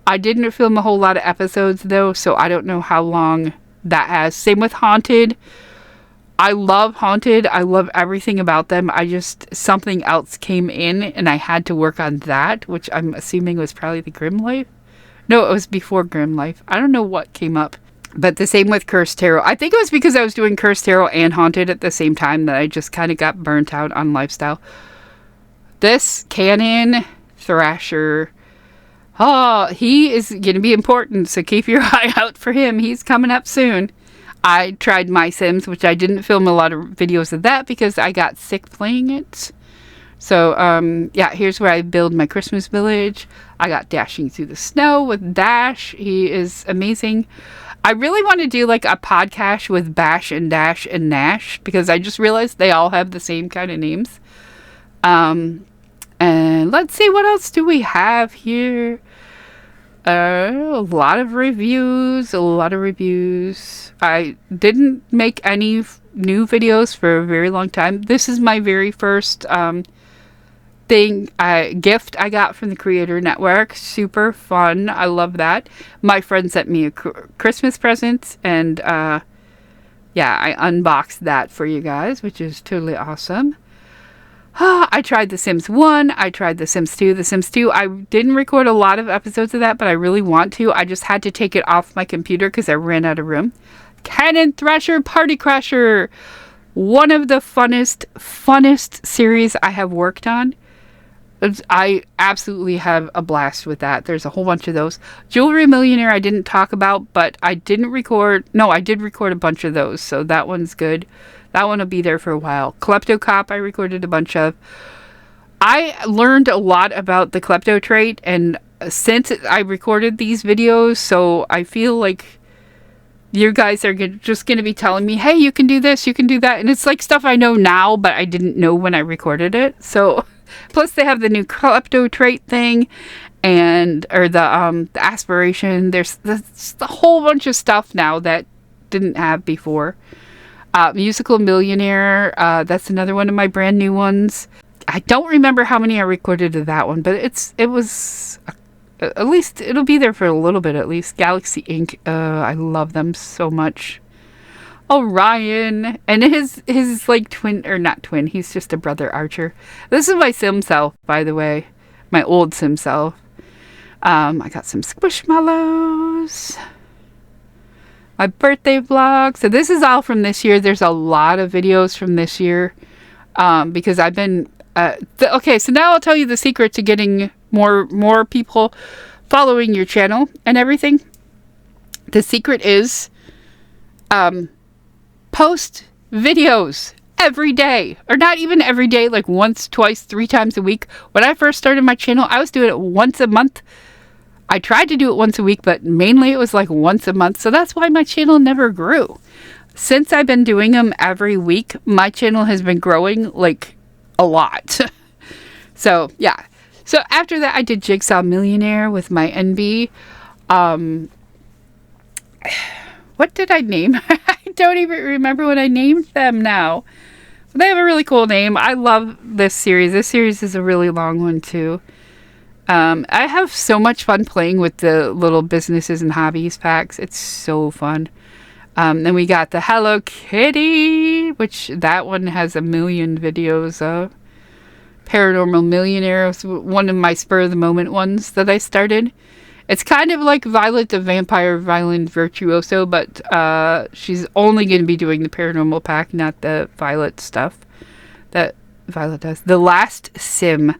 I didn't film a whole lot of episodes though, so I don't know how long that has. Same with Haunted. I love Haunted. I love everything about them. Something else came in and I had to work on that, which I'm assuming was probably the Grim Life. No, it was before Grim Life. I don't know what came up. But the same with Cursed Tarot. I think it was because I was doing Cursed Tarot and Haunted at the same time that I just kind of got burnt out on lifestyle. This Canon Thrasher. Oh, he is going to be important, so keep your eye out for him. He's coming up soon. I tried My Sims, which I didn't film a lot of videos of that because I got sick playing it. So, yeah, here's where I build my Christmas village. I got Dashing Through the Snow with Dash. He is amazing. I really want to do like a podcast with Bash and Dash and Nash because I just realized they all have the same kind of names. And let's see, what else do we have here? A lot of reviews. I didn't make any new videos for a very long time. This is my very first gift I got from the Creator Network. Super fun. I love that. My friend sent me a Christmas present, and yeah, I unboxed that for you guys, which is totally awesome. I tried The Sims 1. I tried The Sims 2. The Sims 2, I didn't record a lot of episodes of that, but I really want to. I just had to take it off my computer because I ran out of room. Canon Thrasher Party Crasher. One of the funnest series I have worked on. I absolutely have a blast with that. There's a whole bunch of those. Jewelry Millionaire I didn't talk about, but I did record a bunch of those, so that one's good. That one will be there for a while. Klepto Cop I recorded a bunch of. I learned a lot about the klepto trait, and since I recorded these videos, so I feel like you guys are just going to be telling me, hey, you can do this, you can do that, and it's like stuff I know now, but I didn't know when I recorded it, so... Plus, they have the new klepto trait thing, or the aspiration. There's a whole bunch of stuff now that didn't have before. Musical Millionaire. That's another one of my brand new ones. I don't remember how many I recorded of that one, but it was at least it'll be there for a little bit at least. Galaxy Inc. I love them so much. Orion, and his like twin, or not twin, he's just a brother, Archer. This is my sim self, by the way, my old sim self. I got some Squishmallows, my birthday vlog. So this is all from this year. There's a lot of videos from this year because I've been okay, so now I'll tell you the secret to getting more people following your channel and everything. The secret is post videos every day, or not even every day, like once, twice, 3 times a week. When I first started my channel, I was doing it once a month. I tried to do it once a week, but mainly it was like once a month. So that's why my channel never grew. Since I've been doing them every week, my channel has been growing like a lot. So yeah. So after that, I did Jigsaw Millionaire with my NB. What did I name? I don't even remember what I named them now. But they have a really cool name. I love this series. This series is a really long one too. I have so much fun playing with the little businesses and hobbies packs. It's so fun. Then we got the Hello Kitty, which that one has 1 million videos of. Paranormal Millionaire was one of my spur of the moment ones that I started. It's kind of like Violet the Vampire Violin Virtuoso, but she's only going to be doing the paranormal pack, not the Violet stuff that Violet does. The Last Sim.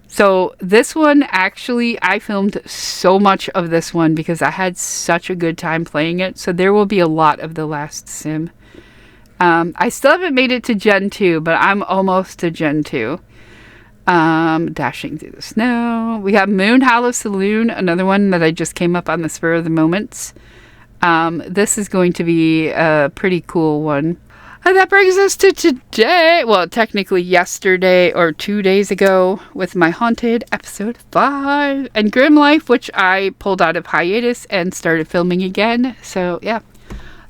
So this one, actually, I filmed so much of this one because I had such a good time playing it. So there will be a lot of The Last Sim. I still haven't made it to Gen 2, but I'm almost to Gen 2. Dashing Through the Snow. We got Moon Hollow Saloon, another one that I just came up on the spur of the moments. This is going to be a pretty cool one. And that brings us to today. Well, technically yesterday or 2 days ago with my Haunted episode 5 and Grim Life, which I pulled out of hiatus and started filming again. So yeah,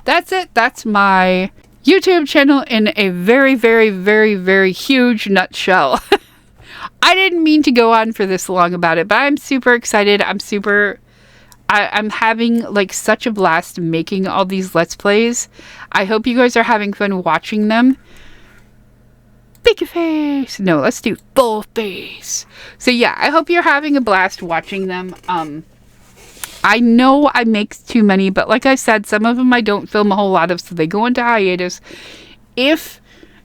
that's it. That's my YouTube channel in a very, very, very, very huge nutshell. I didn't mean to go on for this long about it, but I'm super excited. I'm having like such a blast making all these Let's Plays. I hope you guys are having fun watching them. Big face. No, let's do full face. So yeah, I hope you're having a blast watching them. I know I make too many, but like I said, some of them I don't film a whole lot of, so they go into hiatus. If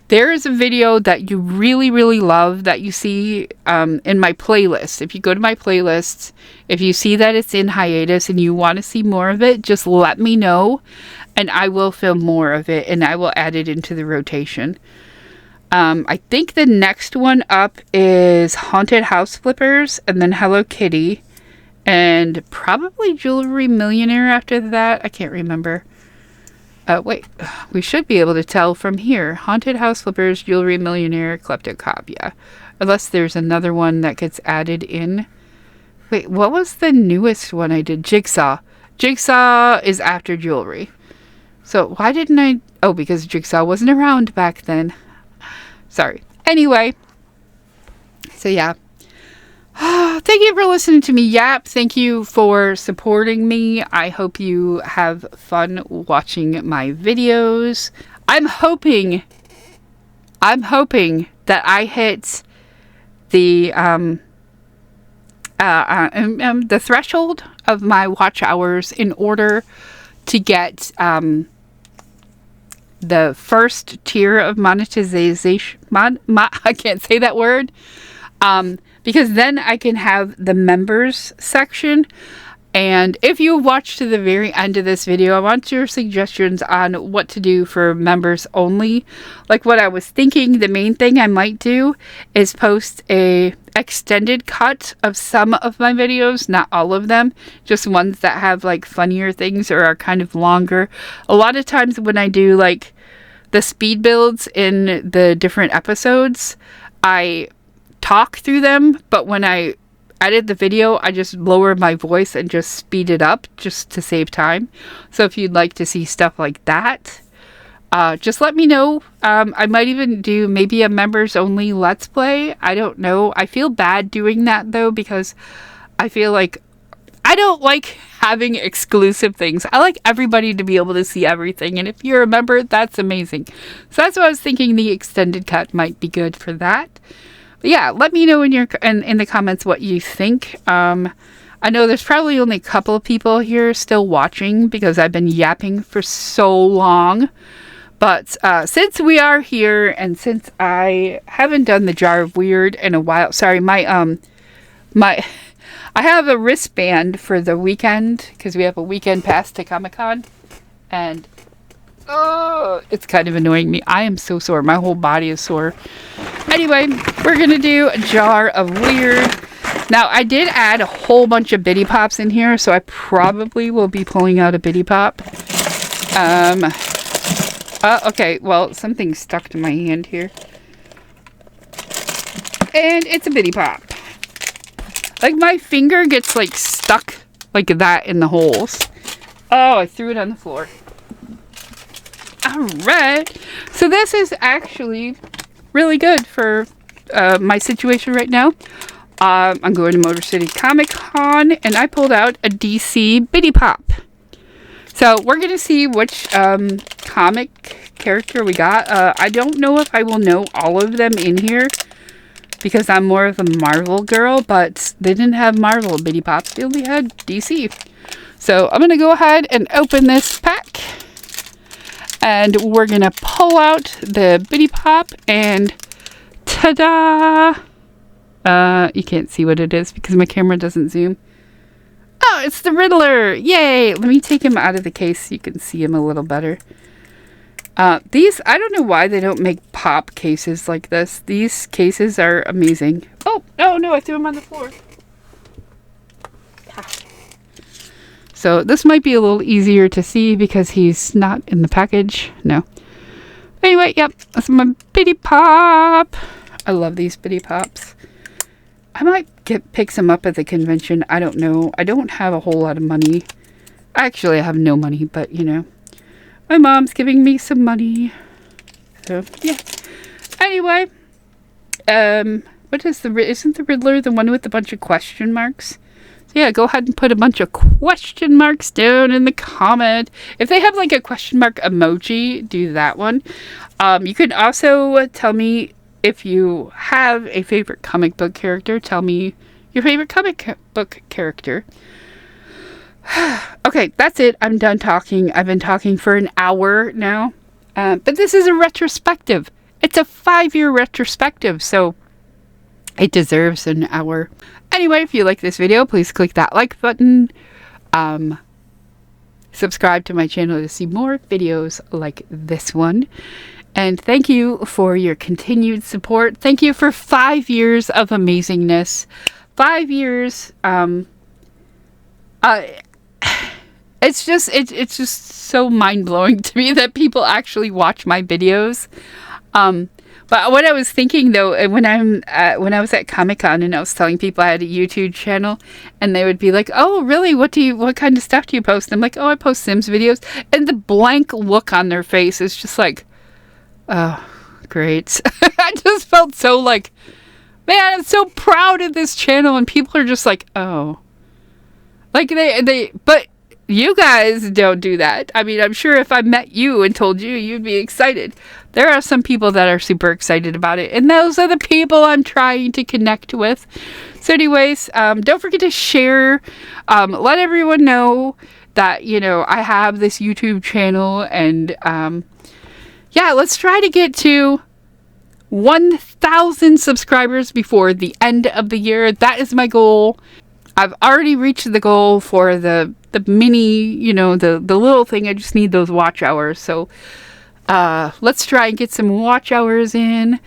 there is a video that you really, really love that you see in my playlist. If you go to my playlists, if you see that it's in hiatus and you want to see more of it, just let me know and I will film more of it and I will add it into the rotation. I think the next one up is Haunted House Flippers and then Hello Kitty and probably Jewelry Millionaire after that. I can't remember. Wait, we should be able to tell from here. Haunted House Flippers, Jewelry Millionaire, Klepto Cop, yeah. Unless there's another one that gets added in. Wait, what was the newest one I did? Jigsaw. Jigsaw is after Jewelry. So why didn't I... Oh, because Jigsaw wasn't around back then. Sorry. Anyway. So yeah. Thank you for listening to me yap. Thank you for supporting me. I hope you have fun watching my videos. I'm hoping that I hit the threshold of my watch hours in order to get the first tier of monetization. I can't say that word. Because then I can have the members section. And if you watch to the very end of this video, I want your suggestions on what to do for members only. Like what I was thinking, the main thing I might do is post a extended cut of some of my videos, not all of them, just ones that have like funnier things or are kind of longer. A lot of times when I do like the speed builds in the different episodes, I talk through them, but when I edit the video, I just lower my voice and just speed it up just to save time. So if you'd like to see stuff like that, just let me know. I might even do maybe a members only Let's Play. I don't know. I feel bad doing that though, because I feel like I don't like having exclusive things. I like everybody to be able to see everything. And if you're a member, that's amazing. So that's what I was thinking. The extended cut might be good for that. But yeah, let me know in the comments what you think. I know there's probably only a couple of people here still watching because I've been yapping for so long. But since we are here and since I haven't done the Jar of Weird in a while, sorry, I have a wristband for the weekend because we have a weekend pass to Comic-Con, and it's kind of annoying me. I am so sore. My whole body is sore. Anyway, we're going to do a Jar of Weird. Now, I did add a whole bunch of Bitty Pops in here, so I probably will be pulling out a Bitty Pop. Okay, well, something stuck to my hand here. And it's a Bitty Pop. Like, my finger gets, like, stuck like that in the holes. Oh, I threw it on the floor. Alright, so this is actually really good for my situation right now. I'm going to Motor City Comic Con and I pulled out a DC Bitty Pop. So we're going to see which comic character we got. I don't know if I will know all of them in here because I'm more of a Marvel girl, but they didn't have Marvel Bitty Pops. They only had DC. So I'm going to go ahead and open this pack. And we're going to pull out the Bitty Pop and ta-da! You can't see what it is because my camera doesn't zoom. Oh, it's the Riddler! Yay! Let me take him out of the case so you can see him a little better. These, I don't know why they don't make pop cases like this. These cases are amazing. Oh, no, I threw him on the floor. So this might be a little easier to see because he's not in the package. No. Anyway, yep, that's my bitty pop. I love these bitty pops. I might pick some up at the convention. I don't know. I don't have a whole lot of money. Actually, I have no money, but you know, my mom's giving me some money. So yeah. Anyway, what is isn't the Riddler the one with a bunch of question marks? So yeah, go ahead and put a bunch of question marks down in the comment. If they have like a question mark emoji, do that one. You can also tell me if you have a favorite comic book character. Tell me your favorite comic book character. Okay, that's it. I'm done talking. I've been talking for an hour now. But this is a retrospective. It's a 5-year retrospective, so it deserves an hour. Anyway, if you like this video, please click that like button. Subscribe to my channel to see more videos like this one. And thank you for your continued support. Thank you for 5 years of amazingness. 5 years. It's just so mind-blowing to me that people actually watch my videos. But what I was thinking though, when I was at Comic-Con and I was telling people I had a YouTube channel, and they would be like, "Oh, really? What kind of stuff do you post?" I'm like, "Oh, I post Sims videos," and the blank look on their face is just like, "Oh, great." I just felt so like, man, I'm so proud of this channel, and people are just like, "Oh," like but. You guys don't do that. I mean, I'm sure if I met you and told you, you'd be excited. There are some people that are super excited about it, and those are the people I'm trying to connect with. So anyways, don't forget to share. Let everyone know that, you know, I have this YouTube channel, and yeah, let's try to get to 1,000 subscribers before the end of the year. That is my goal. I've already reached the goal for the mini, you know, the little thing. I just need those watch hours. So let's try and get some watch hours in.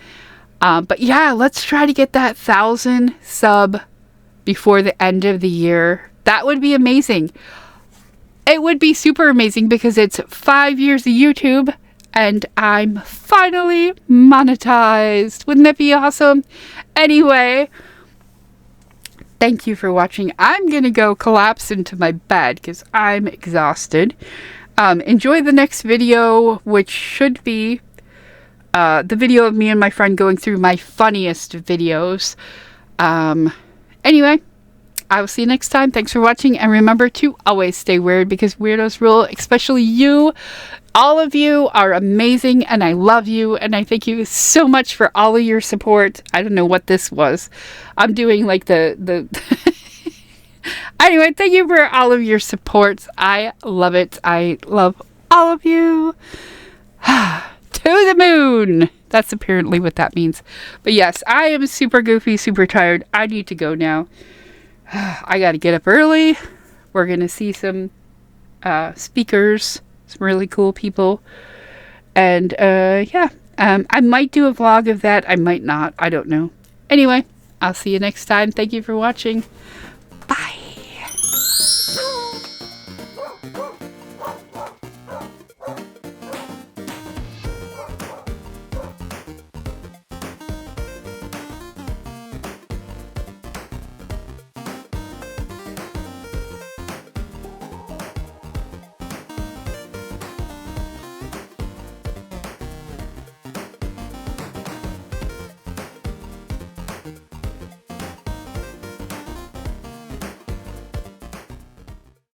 But yeah, let's try to get that 1,000 sub before the end of the year. That would be amazing. It would be super amazing because it's 5 years of YouTube and I'm finally monetized. Wouldn't that be awesome? Anyway, thank you for watching. I'm going to go collapse into my bed because I'm exhausted. Enjoy the next video, which should be the video of me and my friend going through my funniest videos. Anyway, I will see you next time. Thanks for watching. And remember to always stay weird because weirdos rule, especially you. All of you are amazing and I love you and I thank you so much for all of your support. I don't know what this was. I'm doing like the Anyway, thank you for all of your support. I love it. I love all of you. To the moon. That's apparently what that means. But yes, I am super goofy, super tired. I need to go now. I got to get up early. We're going to see some speakers. Some really cool people. And yeah, I might do a vlog of that. I might not. I don't know. Anyway, I'll see you next time. Thank you for watching.